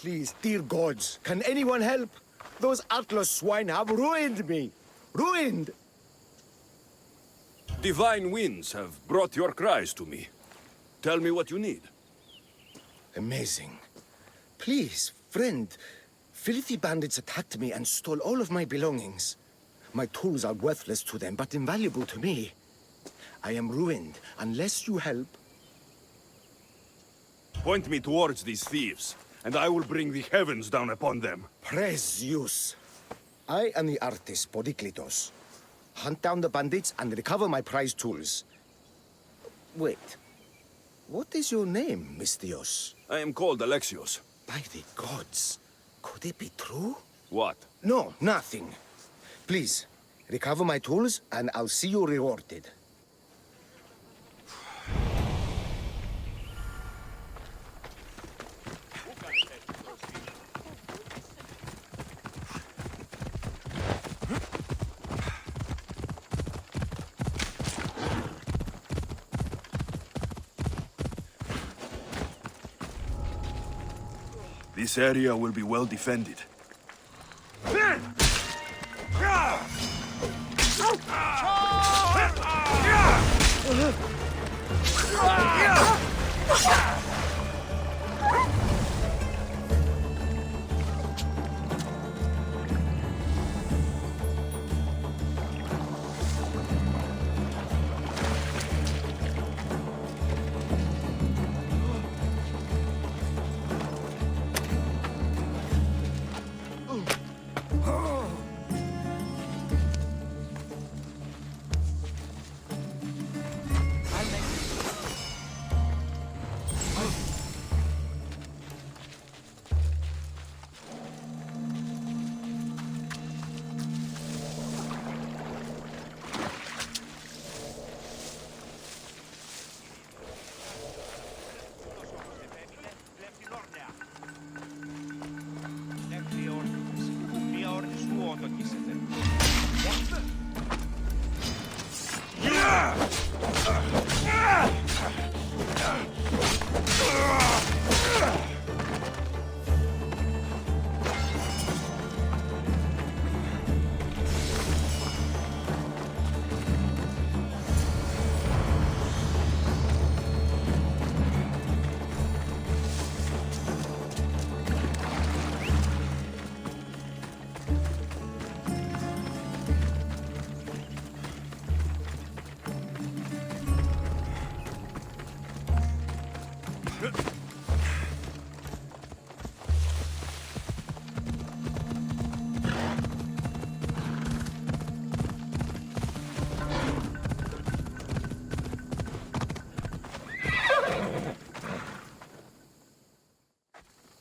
Please, dear gods, can anyone help? Those Atlas swine have ruined me. Ruined! Divine winds have brought your cries to me. Tell me what you need. Amazing. Please, friend. Filthy bandits attacked me and stole all of my belongings. My tools are worthless to them, but invaluable to me. I am ruined unless you help. Point me towards these thieves, and I will bring the heavens down upon them. Praise Zeus. I am the artist, Podiklitos. Hunt down the bandits and recover my prized tools. Wait. What is your name, Mystios? I am called Alexios. By the gods. Could it be true? What? No, nothing. Please, recover my tools and I'll see you rewarded. This area will be well defended.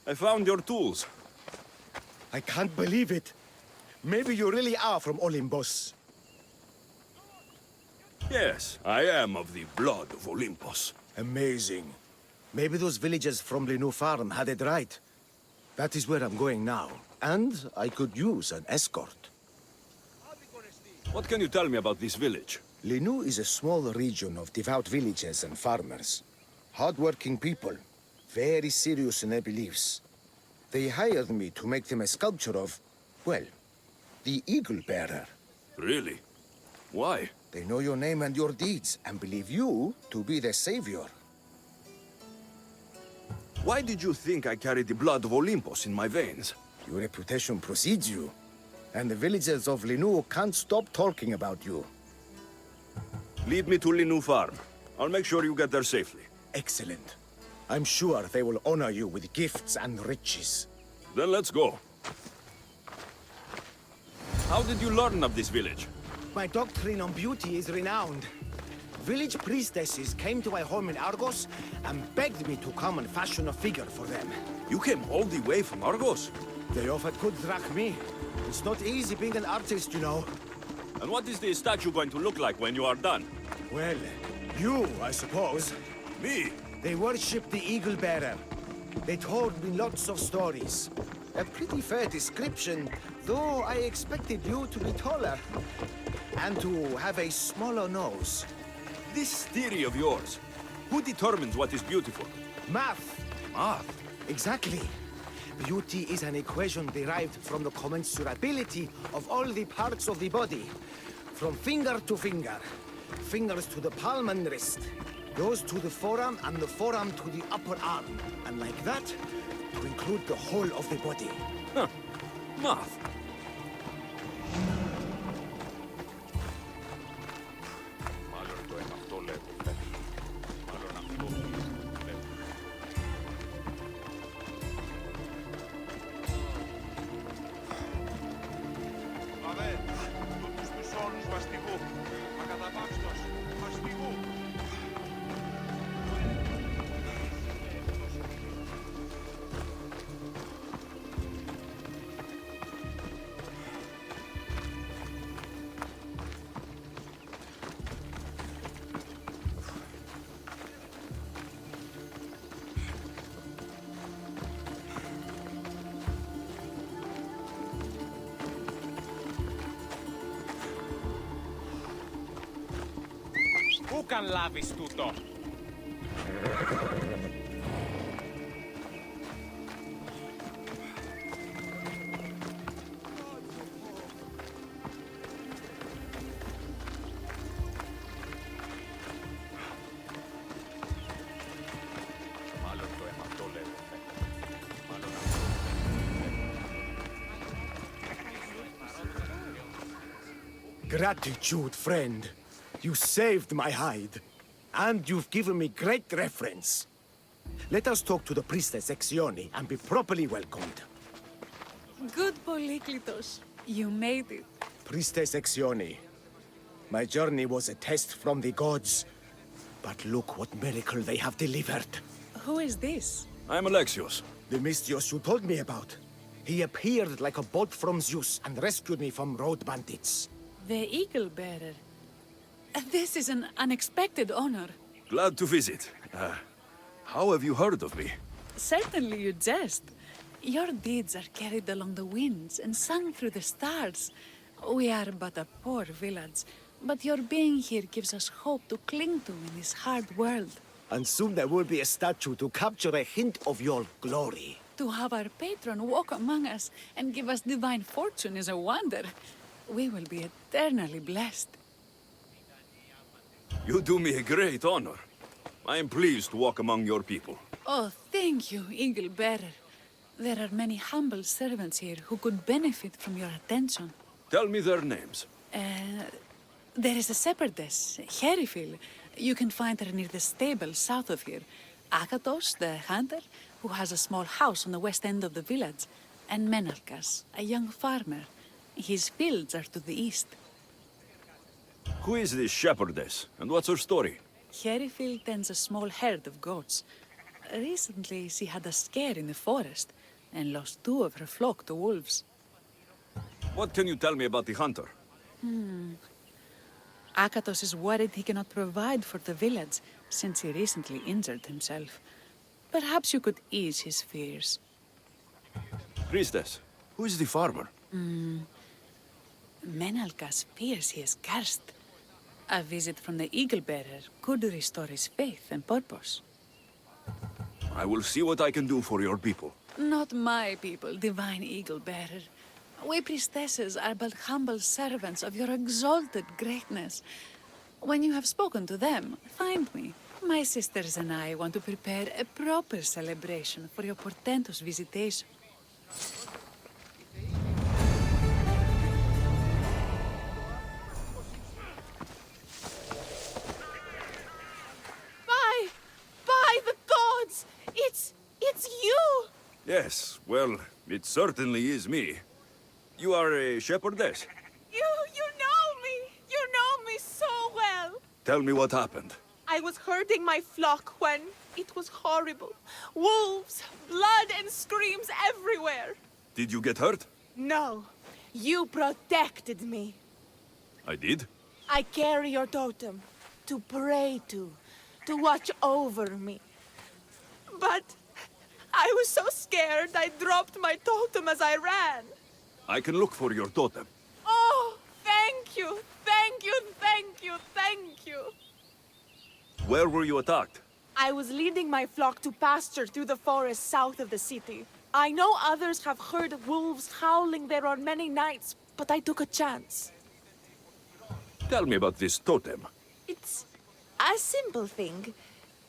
I found your tools. I can't believe it. Maybe you really are from Olympus. Yes, I am of the blood of Olympus. Amazing. Maybe those villagers from Lenu Farm had it right. That is where I'm going now. And I could use an escort. What can you tell me about this village? Lenu is a small region of devout villagers and farmers. Hard-working people. Very serious in their beliefs. They hired me to make them a sculpture of, well, the Eagle Bearer. Really? Why? They know your name and your deeds, and believe you to be their savior. Why did you think I carried the blood of Olympus in my veins? Your reputation precedes you, and the villagers of Lenu can't stop talking about you. Lead me to Lenu Farm. I'll make sure you get there safely. Excellent. I'm sure they will honor you with gifts and riches. Then let's go. How did you learn of this village? My doctrine on beauty is renowned. Village priestesses came to my home in Argos and begged me to come and fashion a figure for them. You came all the way from Argos? They offered good drachmi. It's not easy being an artist, you know. And what is the statue going to look like when you are done? Well, you, I suppose. Me? They worship the Eagle Bearer. They told me lots of stories. A pretty fair description, though I expected you to be taller. And to have a smaller nose. This theory of yours, who determines what is beautiful? Math. Math? Exactly. Beauty is an equation derived from the commensurability of all the parts of the body. From finger to finger. Fingers to the palm and wrist. Those to the forearm and the forearm to the upper arm. And like that, to include the whole of the body. Huh. Math. Πού καν λάβεις τούτο? Μάλλον το αίμα αυτό λέγω. Gratitude, friend. You saved my hide. And you've given me great reference. Let us talk to the priestess Exioni and be properly welcomed. Good Polyklitos. You made it. Priestess Exioni, my journey was a test from the gods. But look what miracle they have delivered. Who is this? I'm Alexios. The Mystios you told me about. He appeared like a bolt from Zeus and rescued me from road bandits. The Eagle Bearer. This is an unexpected honor. Glad to visit. How have you heard of me? Certainly you jest. Your deeds are carried along the winds and sung through the stars. We are but a poor village, but your being here gives us hope to cling to in this hard world. And soon there will be a statue to capture a hint of your glory. To have our patron walk among us and give us divine fortune is a wonder. We will be eternally blessed. You do me a great honor. I am pleased to walk among your people. Oh, thank you, Eagle Bearer. There are many humble servants here who could benefit from your attention. Tell me their names. There is a shepherdess, Herifil. You can find her near the stable south of here. Akatos, the hunter, who has a small house on the west end of the village. And Menalkas, a young farmer. His fields are to the east. Who is this shepherdess, and what's her story? Herifil tends a small herd of goats. Recently, she had a scare in the forest and lost 2 of her flock to wolves. What can you tell me about the hunter? Akatos is worried he cannot provide for the village since he recently injured himself. Perhaps you could ease his fears. Priestess, who is the farmer? Menalkas fears he is cursed. A visit from the Eagle Bearer could restore his faith and purpose. I will see what I can do for your people. Not my people, divine Eagle Bearer. We priestesses are but humble servants of your exalted greatness. When you have spoken to them, find me. My sisters and I want to prepare a proper celebration for your portentous visitation. By the gods! It's you! Yes, well, it certainly is me. You are a shepherdess. You know me! You know me so well! Tell me what happened. I was herding my flock when it was horrible. Wolves, blood and screams everywhere. Did you get hurt? No, you protected me. I did? I carry your totem to pray to watch over me. But I was so scared I dropped my totem as I ran. I can look for your totem. Oh, thank you, thank you, thank you, thank you. Where were you attacked? I was leading my flock to pasture through the forest south of the city. I know others have heard wolves howling there on many nights, but I took a chance. Tell me about this totem. It's a simple thing.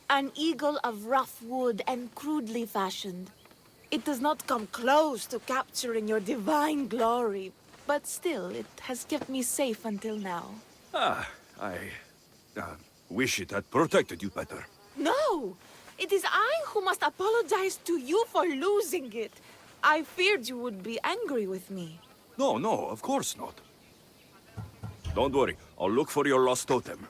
An eagle of rough wood and crudely fashioned. It does not come close to capturing your divine glory, but still, it has kept me safe until now. I wish it had protected you better. No! It is I who must apologize to you for losing it. I feared you would be angry with me. No, no, of course not. Don't worry, I'll look for your lost totem.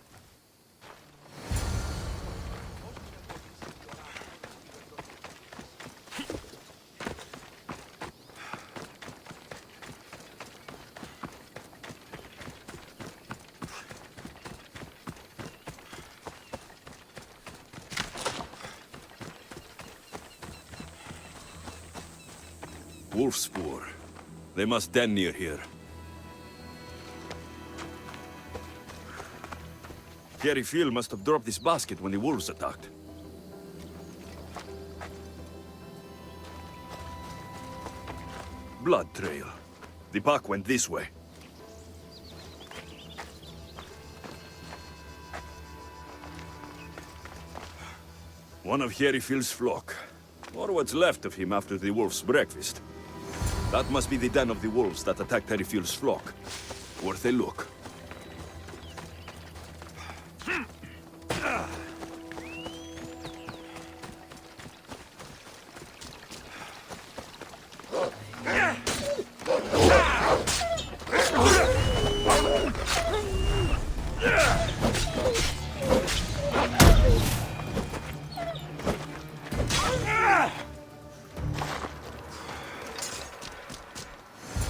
Wolf spoor. They must den near here. Kerry Phil must have dropped this basket when the wolves attacked. Blood trail. The pack went this way. One of Kerry Phil's flock. Or what's left of him after the wolf's breakfast. That must be the den of the wolves that attacked Kerry Phil's flock. Worth a look.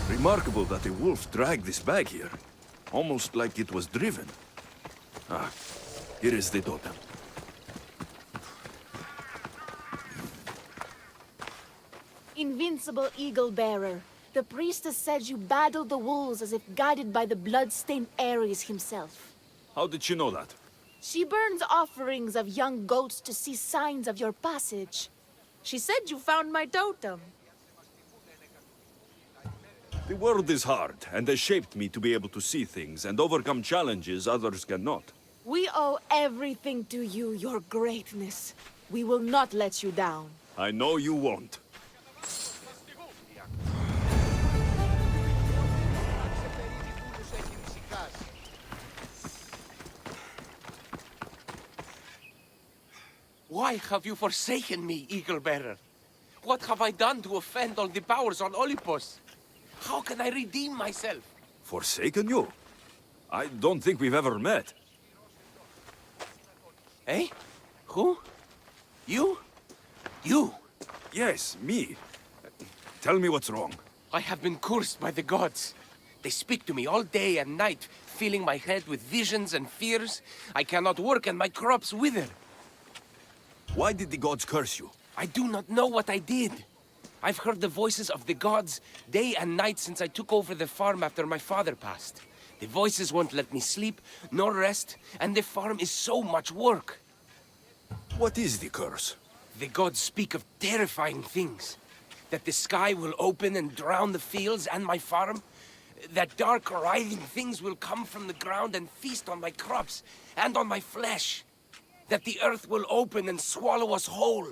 Remarkable that a wolf dragged this bag here. Almost like it was driven. Ah, here is the totem. Invincible eagle bearer, the priestess said you battled the wolves as if guided by the blood-stained Ares himself. How did she know that? She burns offerings of young goats to see signs of your passage. She said you found my totem. The world is hard, and has shaped me to be able to see things and overcome challenges others cannot. We owe everything to you, your greatness. We will not let you down. I know you won't. Why have you forsaken me, Eagle Bearer? What have I done to offend all the powers on Olympus? How can I redeem myself? Forsaken you? I don't think we've ever met. Eh? Who? You? You? Yes, me. Tell me what's wrong. I have been cursed by the gods. They speak to me all day and night, filling my head with visions and fears. I cannot work and my crops wither. Why did the gods curse you? I do not know what I did. I've heard the voices of the gods day and night since I took over the farm after my father passed. The voices won't let me sleep, nor rest, and the farm is so much work. What is the curse? The gods speak of terrifying things. That the sky will open and drown the fields and my farm. That dark, writhing things will come from the ground and feast on my crops and on my flesh. That the earth will open and swallow us whole.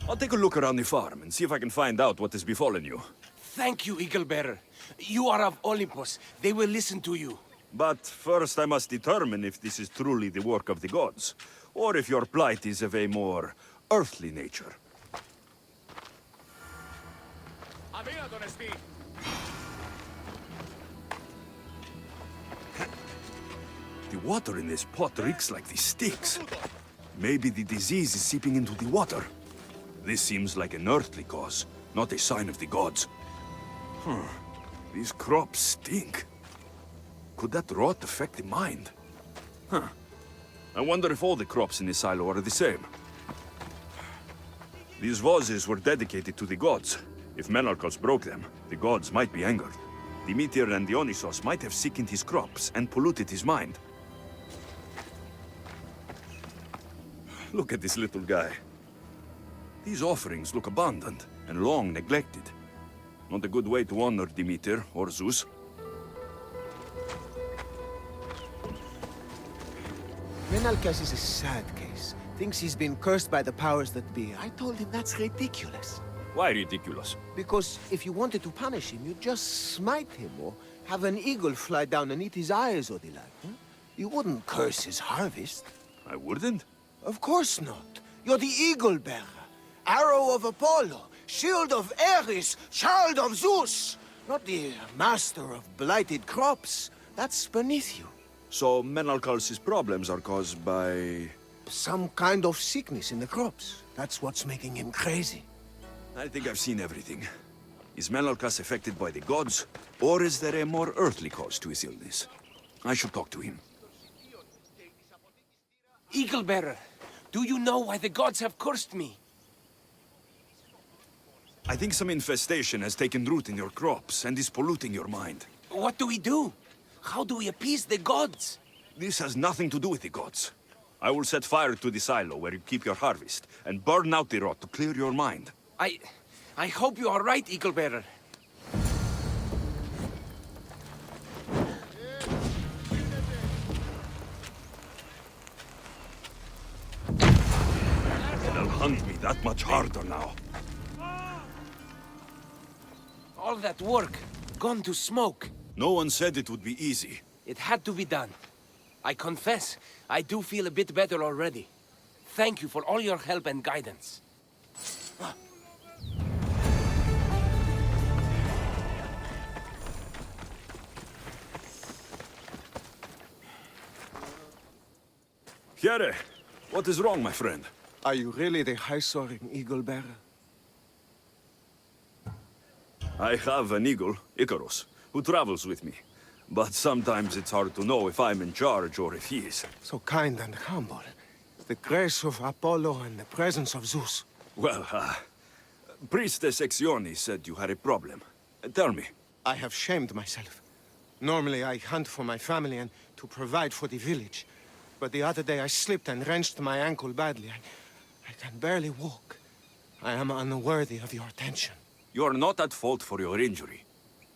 I'll take a look around the farm and see if I can find out what has befallen you. Thank you, Eagle Bearer. You are of Olympus. They will listen to you. But first I must determine if this is truly the work of the gods, or if your plight is of a more earthly nature. The water in this pot reeks like the sticks. Maybe the disease is seeping into the water. This seems like an earthly cause, not a sign of the gods. These crops stink. Could that rot affect the mind? I wonder if all the crops in this silo are the same. These vases were dedicated to the gods. If Menalcos broke them, the gods might be angered. Demeter and Dionysos might have sickened his crops and polluted his mind. Look at this little guy. These offerings look abandoned and long neglected. Not a good way to honor Demeter or Zeus. Menalcas is a sad case. Thinks he's been cursed by the powers that be. I told him that's ridiculous. Why ridiculous? Because if you wanted to punish him, you'd just smite him or have an eagle fly down and eat his eyes or the like. Huh? You wouldn't curse his harvest. I wouldn't. Of course not. You're the eagle bearer. Arrow of Apollo, shield of Ares, child of Zeus. Not the master of blighted crops. That's beneath you. So Menalcal's problems are caused by... Some kind of sickness in the crops. That's what's making him crazy. I think I've seen everything. Is Menalcas affected by the gods, or is there a more earthly cause to his illness? I should talk to him. Eagle Bearer, do you know why the gods have cursed me? I think some infestation has taken root in your crops and is polluting your mind. What do we do? How do we appease the gods? This has nothing to do with the gods. I will set fire to the silo where you keep your harvest, and burn out the rot to clear your mind. I hope you are right, Eagle Bearer. They'll hunt me that much harder now. All that work, gone to smoke. No one said it would be easy. It had to be done. I confess, I do feel a bit better already. Thank you for all your help and guidance. Here, what is wrong, my friend? Are you really the high-soaring eagle bearer? I have an eagle, Icarus, who travels with me. But sometimes it's hard to know if I'm in charge or if he is. So kind and humble. The grace of Apollo and the presence of Zeus. Well, Priestess Exione said you had a problem. Tell me. I have shamed myself. Normally I hunt for my family and to provide for the village. But the other day I slipped and wrenched my ankle badly. I can barely walk. I am unworthy of your attention. You're not at fault for your injury.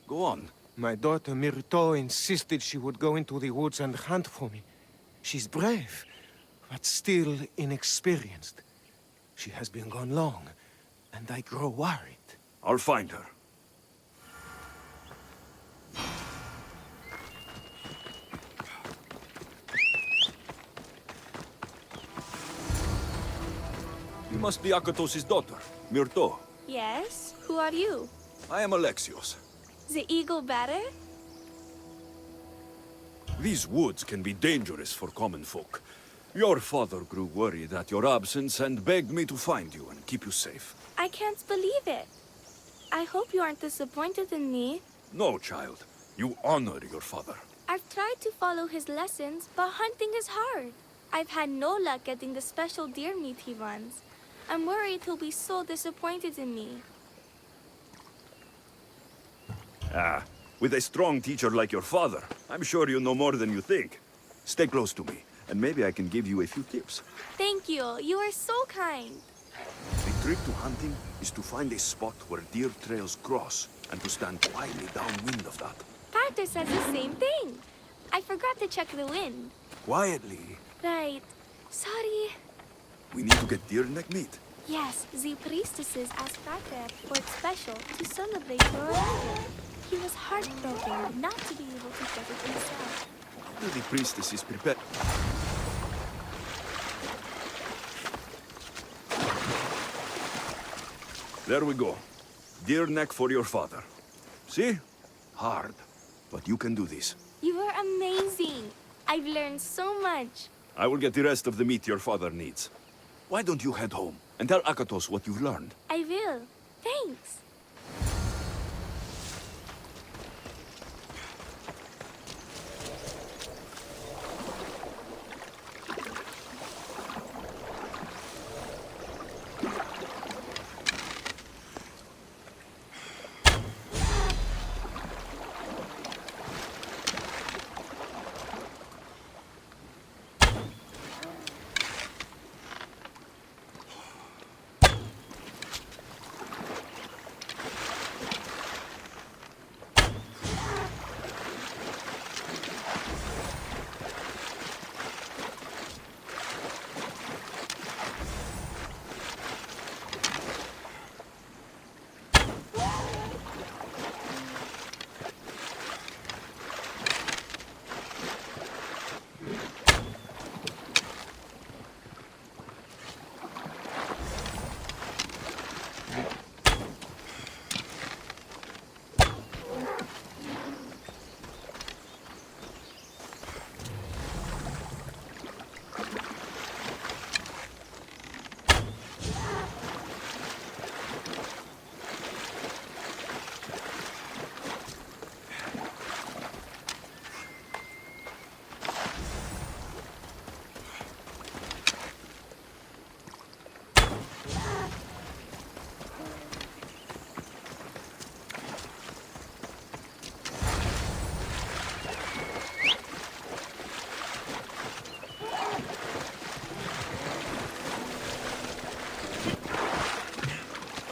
Go on. My daughter Myrto insisted she would go into the woods and hunt for me. She's brave, but still inexperienced. She has been gone long, and I grow worried. I'll find her. You must be Akatos' daughter, Myrto. Yes? Who are you? I am Alexios. The eagle bearer? These woods can be dangerous for common folk. Your father grew worried at your absence and begged me to find you and keep you safe. I can't believe it. I hope you aren't disappointed in me. No, child. You honor your father. I've tried to follow his lessons, but hunting is hard. I've had no luck getting the special deer meat he runs. I'm worried he'll be so disappointed in me. With a strong teacher like your father, I'm sure you know more than you think. Stay close to me, and maybe I can give you a few tips. Thank you. You are so kind. The trick to hunting is to find a spot where deer trails cross, and to stand quietly downwind of that. Carter says the same thing. I forgot to check the wind. Quietly. Right. Sorry. We need to get deer neck meat. Yes, the priestesses asked Carter for it special to celebrate your arrival. He was heartbroken not to be able to get it himself. How do the priestesses prepare? There we go. Deer neck for your father. See? Hard. But you can do this. You are amazing. I've learned so much. I will get the rest of the meat your father needs. Why don't you head home and tell Akatos what you've learned? I will. Thanks.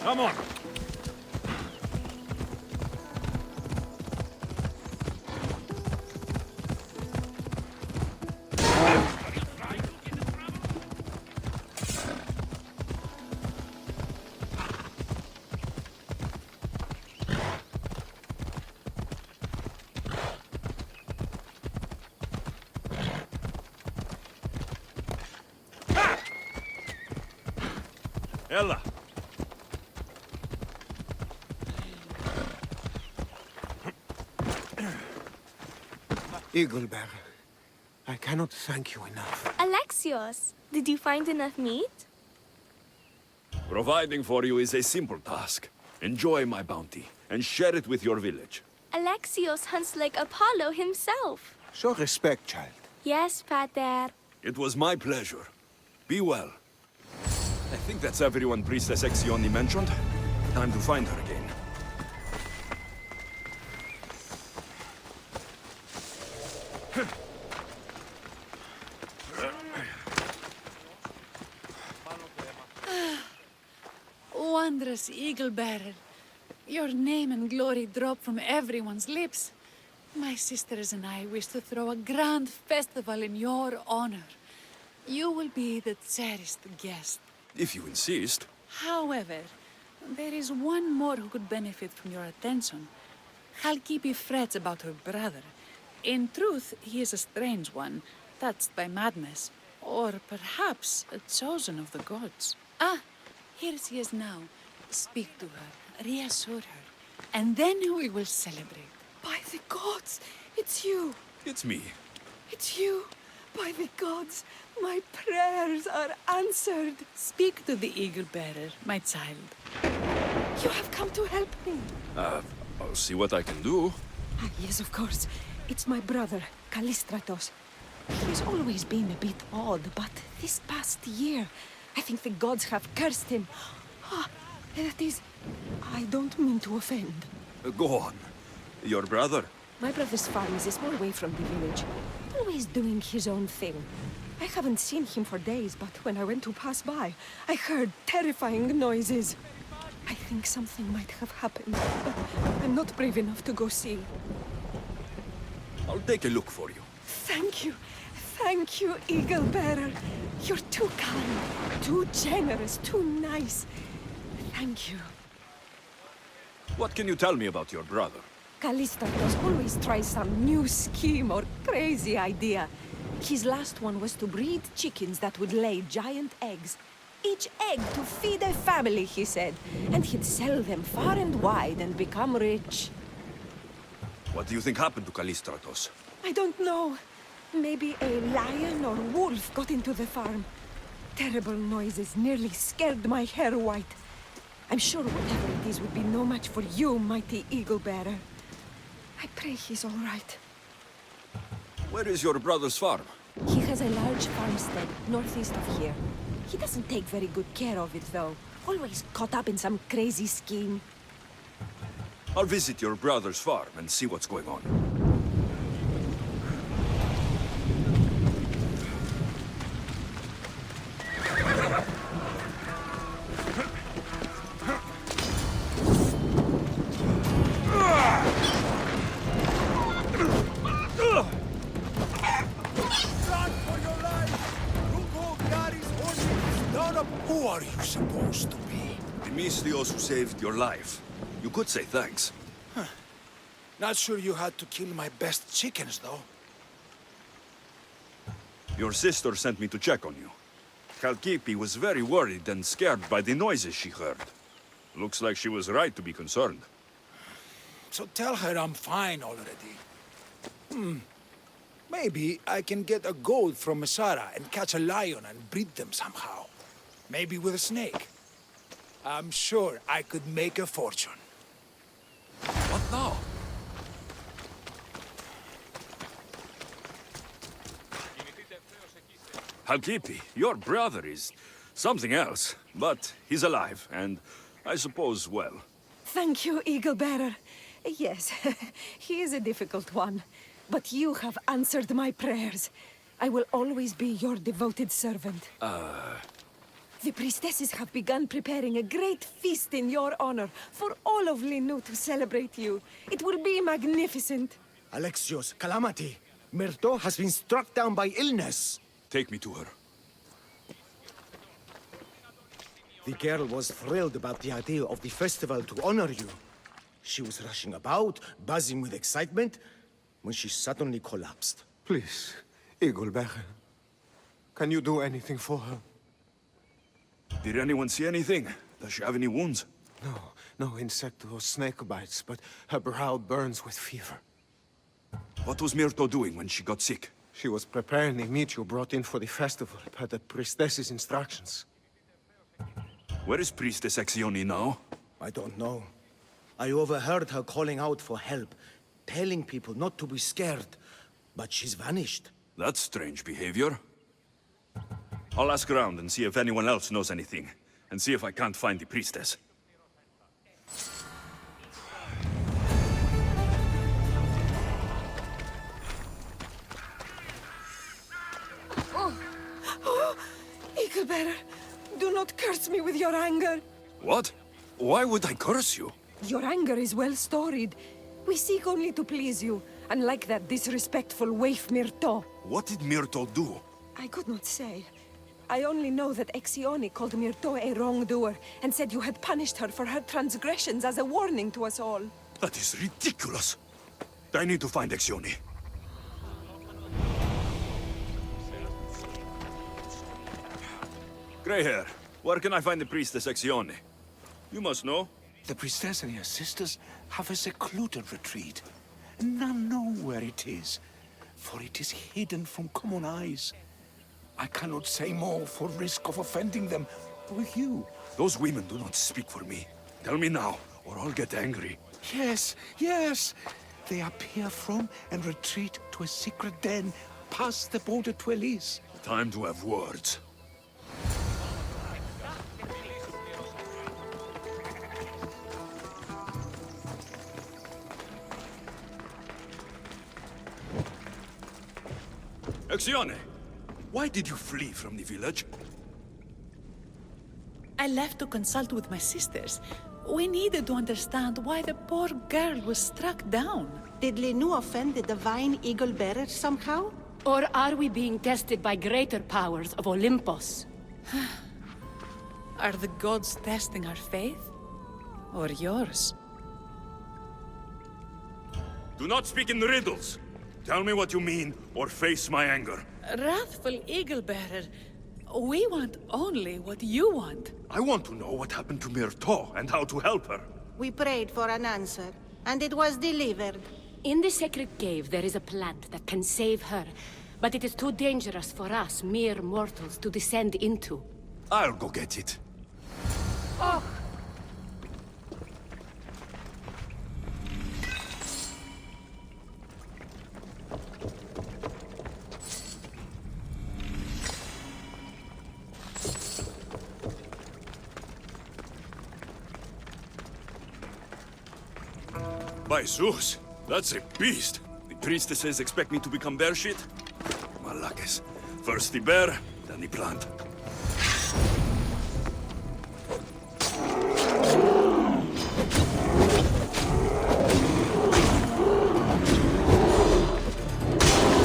Come on. Ella. Eagle Bearer, I cannot thank you enough. Alexios, did you find enough meat? Providing for you is a simple task. Enjoy my bounty and share it with your village. Alexios hunts like Apollo himself. Show respect, child. Yes, Pater. It was my pleasure. Be well. I think that's everyone Priestess Exioni mentioned. Time to find her again. Wondrous Eagle Bearer. Your name and glory drop from everyone's lips. My sisters and I wish to throw a grand festival in your honor. You will be the cherished guest. If you insist. However, there is one more who could benefit from your attention. Halkipi frets about her brother. In truth, he is a strange one, touched by madness, or perhaps a chosen of the gods. Ah, here she is now. Speak to her, reassure her, and then we will celebrate. By the gods, it's you. It's me. It's you. By the gods, my prayers are answered. Speak to the Eagle Bearer, my child. You have come to help me. I'll see what I can do. Ah, yes, of course. It's my brother, Callistratos. He's always been a bit odd, but this past year, I think the gods have cursed him. Ah, that is... I don't mean to offend. Go on. Your brother? My brother's farm is a small way from the village. Always doing his own thing. I haven't seen him for days, but when I went to pass by, I heard terrifying noises. I think something might have happened, but I'm not brave enough to go see. I'll take a look for you. Thank you. Thank you, Eagle Bearer. You're too kind, too generous, too nice. Thank you. What can you tell me about your brother? Callistratos always tries some new scheme or crazy idea. His last one was to breed chickens that would lay giant eggs. Each egg to feed a family, he said. And he'd sell them far and wide and become rich. What do you think happened to Callistratos? I don't know. Maybe a lion or wolf got into the farm. Terrible noises nearly scared my hair white. I'm sure whatever it is would be no match for you, mighty Eagle Bearer. I pray he's all right. Where is your brother's farm? He has a large farmstead northeast of here. He doesn't take very good care of it, though. Always caught up in some crazy scheme. I'll visit your brother's farm and see what's going on. Who are you supposed to be? The Mystios who saved your life. You could say thanks. Not sure you had to kill my best chickens, though. Your sister sent me to check on you. Halkipi was very worried and scared by the noises she heard. Looks like she was right to be concerned. So tell her I'm fine already. Maybe I can get a goat from Mesara and catch a lion and breed them somehow. Maybe with a snake. I'm sure I could make a fortune. What now? Halkipi, your brother is something else, but he's alive, and I suppose well. Thank you, Eagle Bearer. Yes, he is a difficult one, but you have answered my prayers. I will always be your devoted servant. The priestesses have begun preparing a great feast in your honor for all of Linu to celebrate you. It will be magnificent. Alexios, calamity. Myrto has been struck down by illness. Take me to her. The girl was thrilled about the idea of the festival to honor you. She was rushing about, buzzing with excitement, when she suddenly collapsed. Please, Eaglebearer. Can you do anything for her? Did anyone see anything? Does she have any wounds? No insect or snake bites, but her brow burns with fever. What was Myrto doing when she got sick? She was preparing the meat you brought in for the festival, per the priestess's instructions. Where is Priestess Exione now? I don't know. I overheard her calling out for help, telling people not to be scared, but she's vanished. That's strange behavior. I'll ask around and see if anyone else knows anything, and see if I can't find the priestess. Eaglebearer, do not curse me with your anger. What? Why would I curse you? Your anger is well storied. We seek only to please you, unlike that disrespectful waif Myrto. What did Myrto do? I could not say. I only know that Exione called Myrto a wrongdoer and said you had punished her for her transgressions as a warning to us all. That is ridiculous. I need to find Exione. Grey hair, where can I find the priestess Exione? You must know. The priestess and her sisters have a secluded retreat. None know where it is, for it is hidden from common eyes. I cannot say more for risk of offending them, or you. Those women do not speak for me. Tell me now, or I'll get angry. Yes, yes. They appear from and retreat to a secret den past the border to Elise. Time to have words. Exione, why did you flee from the village? I left to consult with my sisters. We needed to understand why the poor girl was struck down. Did Linu offend the divine eagle bearer somehow? Or are we being tested by greater powers of Olympus? Are the gods testing our faith? Or yours? Do not speak in riddles. Tell me what you mean, or face my anger. Wrathful Eagle-bearer, we want only what you want. I want to know what happened to Myrto and how to help her. We prayed for an answer, and it was delivered. In the sacred cave, there is a plant that can save her, but it is too dangerous for us, mere mortals, to descend into. I'll go get it. Oh! By Zeus, that's a beast. The priestesses expect me to become bear shit? Malakes. First the bear, then the plant.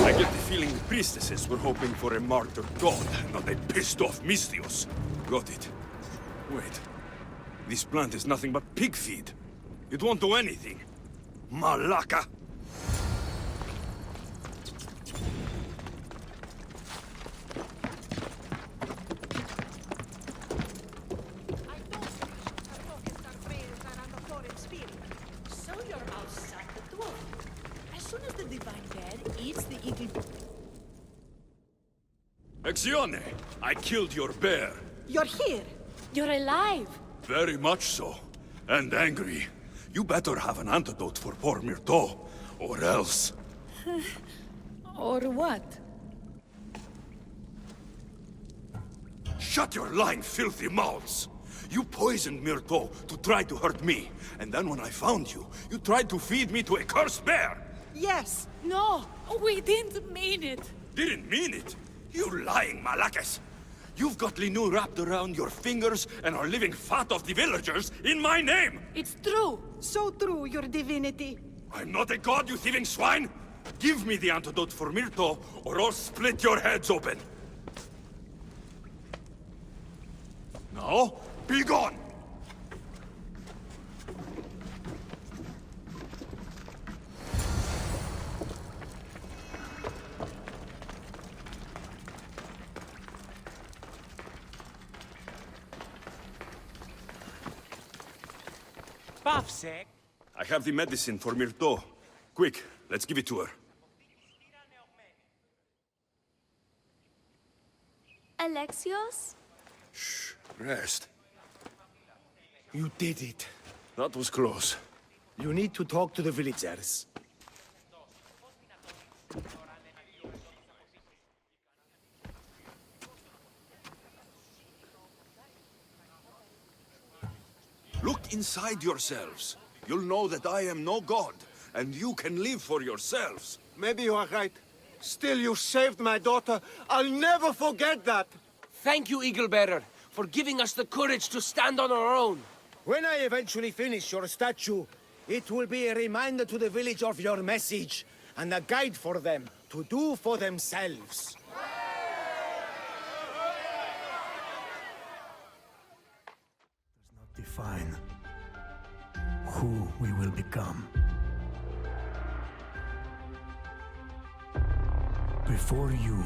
I get the feeling the priestesses were hoping for a martyr god, not a pissed-off Mystios. Got it. Wait. This plant is nothing but pig feed. It won't do anything. Malaka! So you're outside the dwarf. As soon as the divine bear eats the eagle... Exione, I killed your bear. You're here. You're alive! Very much so. And angry. You better have an antidote for poor Myrto, or else. Or what? Shut your lying, filthy mouths! You poisoned Myrto to try to hurt me, and then when I found you, you tried to feed me to a cursed bear! Yes. No, we didn't mean it. Didn't mean it! You lying Malakes! You've got Linu wrapped around your fingers and are living fat off the villagers in my name! It's true! So true, your divinity. I'm not a god, you thieving swine! Give me the antidote for Myrto, or I'll split your heads open! Now, be gone! Pavsek. I have the medicine for Myrto. Quick, let's give it to her. Alexios? Shh, rest. You did it. That was close. You need to talk to the villagers. Look inside yourselves. You'll know that I am no god, and you can live for yourselves. Maybe you are right. Still, you saved my daughter. I'll never forget that. Thank you, Eagle Bearer, for giving us the courage to stand on our own. When I eventually finish your statue, it will be a reminder to the village of your message, and a guide for them to do for themselves. Define who we will become. Before you